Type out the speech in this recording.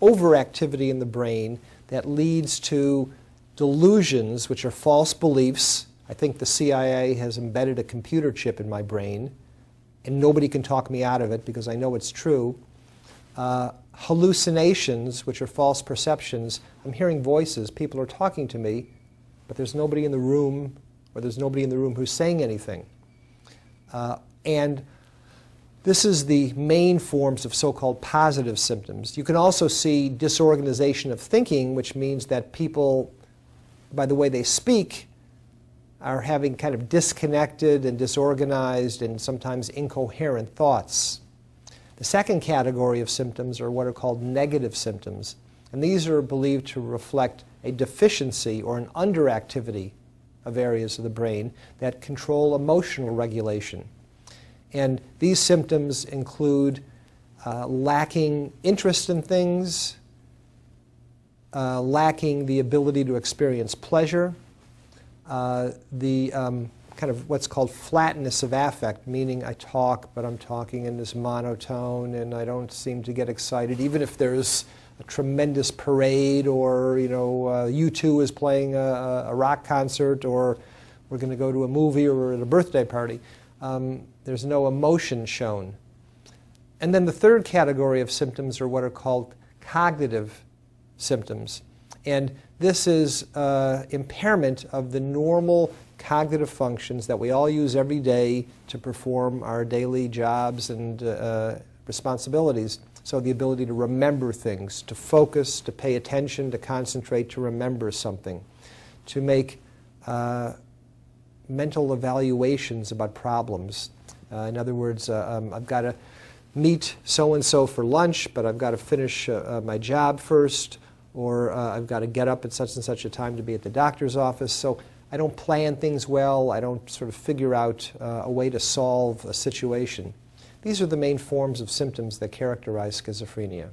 overactivity in the brain that leads to delusions, which are false beliefs. I think the CIA has embedded a computer chip in my brain, and nobody can talk me out of it because I know it's true. Hallucinations, which are false perceptions. I'm hearing voices, people are talking to me, but there's nobody in the room, or there's nobody in the room who's saying anything. And this is the main forms of so-called positive symptoms. You can also see disorganization of thinking, which means that people, by the way they speak, are having kind of disconnected and disorganized and sometimes incoherent thoughts. The second category of symptoms are what are called negative symptoms. And these are believed to reflect a deficiency or an underactivity of areas of the brain that control emotional regulation. And these symptoms include lacking interest in things, lacking the ability to experience pleasure, the kind of what's called flatness of affect, meaning I talk, but I'm talking in this monotone and I don't seem to get excited, even if there's a tremendous parade or, you know, U2 is playing a rock concert or we're going to go to a movie or we're at a birthday party. There's no emotion shown. And then the third category of symptoms are what are called cognitive symptoms. And this is impairment of the normal cognitive functions that we all use every day to perform our daily jobs and responsibilities. So the ability to remember things, to focus, to pay attention, to concentrate, to remember something, to make mental evaluations about problems. In other words, I've got to meet so-and-so for lunch, but I've got to finish my job first, or I've got to get up at such and such a time to be at the doctor's office. So I don't plan things well. I don't sort of figure out a way to solve a situation. These are the main forms of symptoms that characterize schizophrenia.